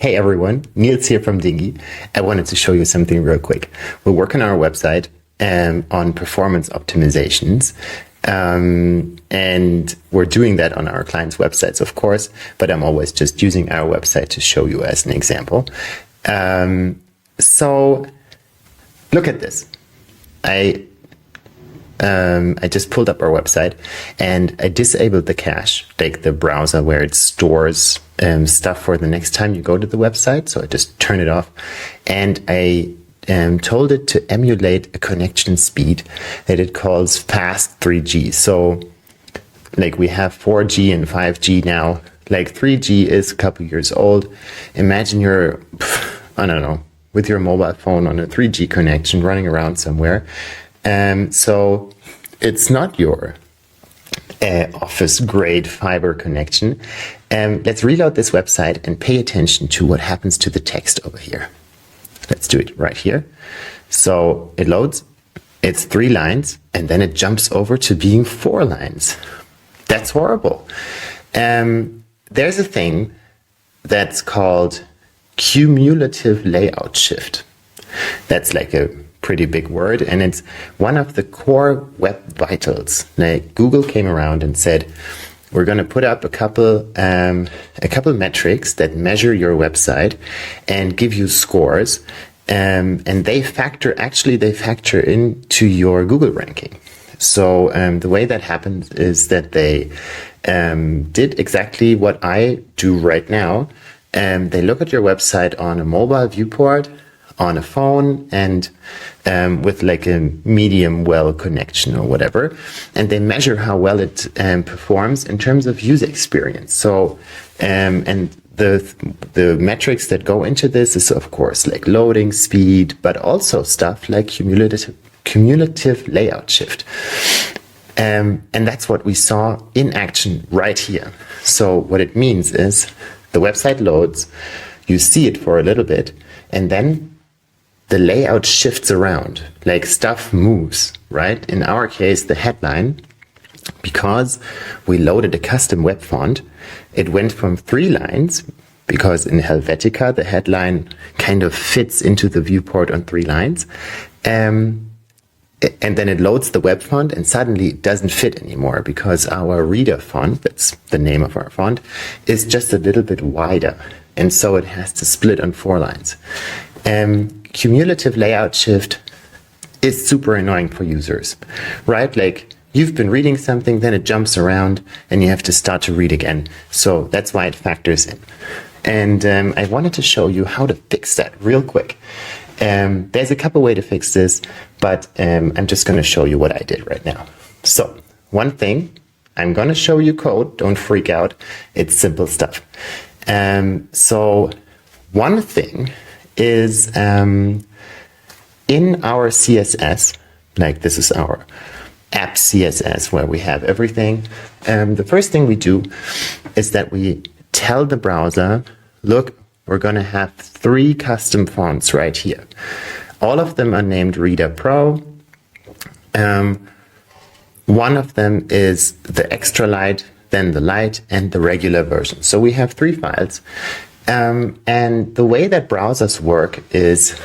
Hey everyone, Nils here from Dinghy. I wanted to show you something real quick. We're working on our website on performance optimizations. And we're doing that on our clients' websites, of course, but I'm always just using our website to show you as an example. So look at this. I just pulled up our website and I disabled the cache, like the browser where it stores stuff for the next time you go to the website. So I just turned it off and I told it to emulate a connection speed that it calls fast 3G. So like we have 4G and 5G now, like 3G is a couple years old. Imagine you're, I don't know, with your mobile phone on a 3G connection running around somewhere. So it's not your office grade fiber connection. Let's reload this website and pay attention to what happens to the text over here. Let's do it right here. So it loads, it's 3 lines, and then it jumps over to being 4 lines. That's horrible. There's a thing that's called Cumulative Layout Shift. That's like a pretty big word, and it's one of the core web vitals. Like Google came around and said, we're going to put up a couple metrics that measure your website and give you scores, and they factor into your Google ranking. So the way that happens is that they did exactly what I do right now. They look at your website on a mobile viewport, on a phone, and with like a medium well connection or whatever, and they measure how well it performs in terms of user experience. So and the metrics that go into this is of course like loading speed, but also stuff like cumulative layout shift. And that's what we saw in action right here. So what it means is the website loads, you see it for a little bit, and then the layout shifts around, like stuff moves, right? In our case, the headline, because we loaded a custom web font, it went from 3 lines, because in Helvetica, the headline kind of fits into the viewport on 3 lines. And then it loads the web font and suddenly it doesn't fit anymore because our reader font, that's the name of our font, is just a little bit wider. And so it has to split on 4 lines. Cumulative layout shift is super annoying for users, right? Like you've been reading something, then it jumps around and you have to start to read again. So that's why it factors in. And I wanted to show you how to fix that real quick. There's a couple ways to fix this, but I'm just going to show you what I did right now. So one thing, I'm going to show you code. Don't freak out. It's simple stuff. So one thing is in our CSS, like this is our app CSS where we have everything. The first thing we do is that we tell the browser, look, we're going to have 3 custom fonts right here. All of them are named Reader Pro. One of them is the extra light, then the light, and the regular version. So we have 3 files. And the way that browsers work is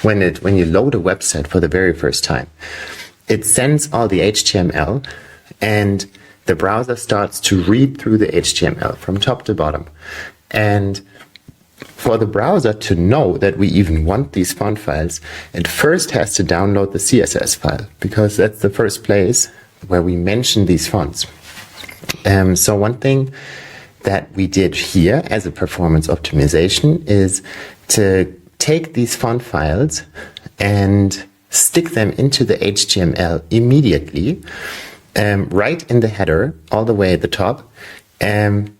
when you load a website for the very first time, it sends all the HTML and the browser starts to read through the HTML from top to bottom. And for the browser to know that we even want these font files, it first has to download the CSS file because that's the first place where we mention these fonts. So one thing that we did here as a performance optimization is to take these font files and stick them into the HTML immediately, right in the header, all the way at the top. And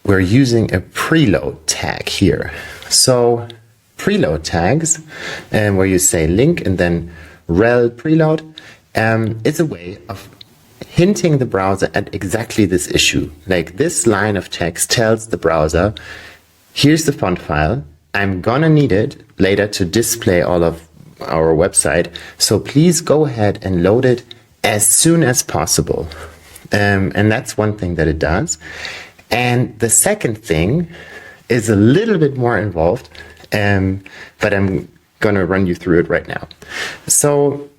we're using a preload tag here. So preload tags, where you say link and then rel preload, is a way of hinting the browser at exactly this issue. Like this line of text tells the browser, here's the font file. I'm gonna need it later to display all of our website. So please go ahead and load it as soon as possible. And that's one thing that it does. And the second thing is a little bit more involved, but I'm going to run you through it right now. So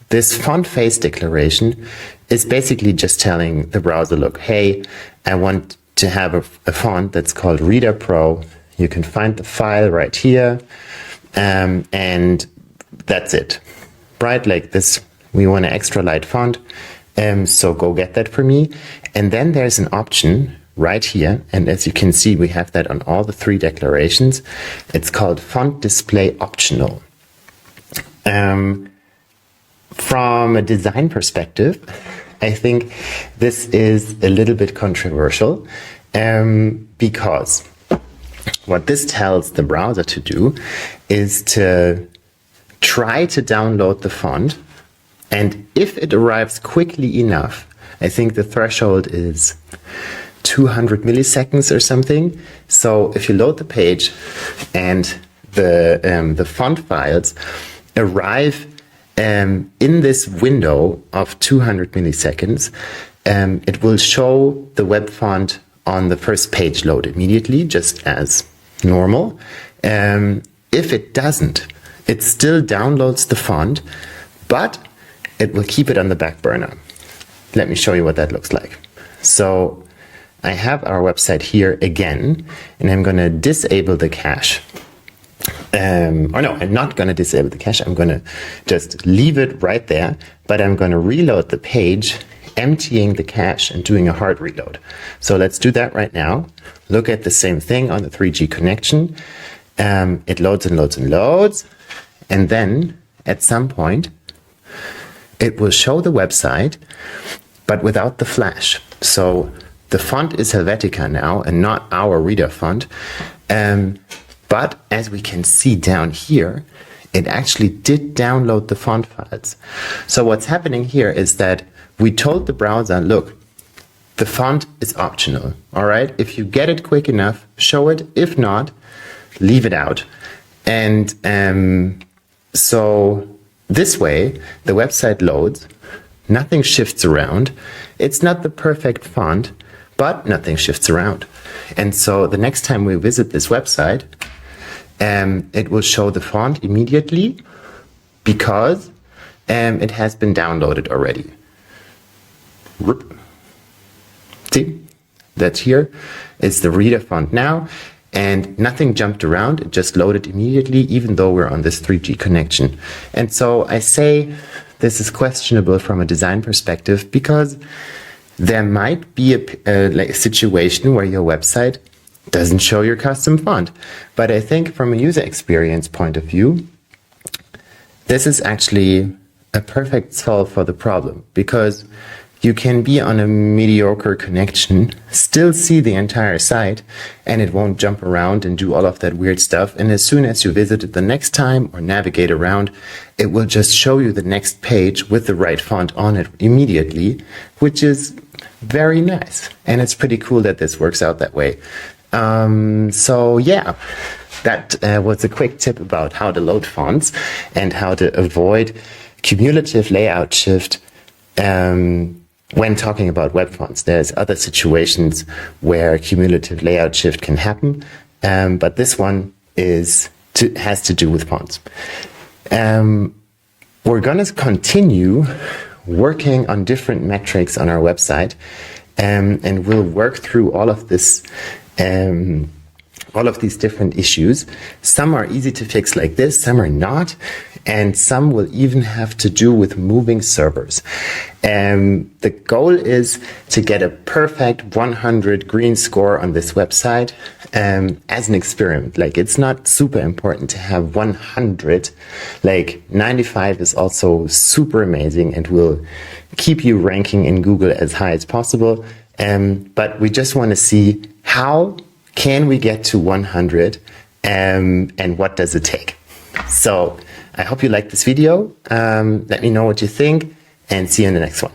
this font face declaration is basically just telling the browser, look, hey, I want to have a font that's called Reader Pro. You can find the file right here, and that's it, right? Like this, we want an extra light font, so go get that for me. And then there's an option right here, and as you can see, we have that on all the 3 declarations. It's called Font Display Optional. From a design perspective, I think this is a little bit controversial, because what this tells the browser to do is to try to download the font, and if it arrives quickly enough, I think the threshold is 200 milliseconds or something. So if you load the page and the font files arrive in this window of 200 milliseconds, it will show the web font on the first page load immediately, just as normal. If it doesn't, it still downloads the font, but it will keep it on the back burner. Let me show you what that looks like. So I have our website here again, and I'm going to disable the cache. Or no, I'm not going to disable the cache. I'm going to just leave it right there, but I'm going to reload the page, emptying the cache and doing a hard reload. So let's do that right now. Look at the same thing on the 3G connection. It loads and loads and loads. And then at some point, it will show the website, but without the flash. So the font is Helvetica now and not our reader font. But as we can see down here, it actually did download the font files. So what's happening here is that we told the browser, look, the font is optional. All right. If you get it quick enough, show it. If not, leave it out. And so this way, the website loads, nothing shifts around. It's not the perfect font, but nothing shifts around. And so the next time we visit this website, it will show the font immediately because it has been downloaded already. See, that's here. It's the reader font now, and nothing jumped around. It just loaded immediately, even though we're on this 3G connection. And so I say this is questionable from a design perspective because there might be a situation where your website doesn't show your custom font. But I think from a user experience point of view, this is actually a perfect solve for the problem, because you can be on a mediocre connection, still see the entire site, and it won't jump around and do all of that weird stuff. And as soon as you visit it the next time or navigate around, it will just show you the next page with the right font on it immediately, which is very nice. And it's pretty cool that this works out that way. So yeah, that was a quick tip about how to load fonts and how to avoid cumulative layout shift when talking about web fonts. There's other situations where cumulative layout shift can happen, but this one has to do with fonts. We're going to continue working on different metrics on our website, and we'll work through all of this. All of these different issues. Some are easy to fix like this, some are not, and some will even have to do with moving servers. The goal is to get a perfect 100 green score on this website as an experiment. Like, it's not super important to have 100. Like, 95 is also super amazing and will keep you ranking in Google as high as possible. But we just want to see how can we get to 100 and what does it take. So I hope you liked this video. Let me know what you think and see you in the next one.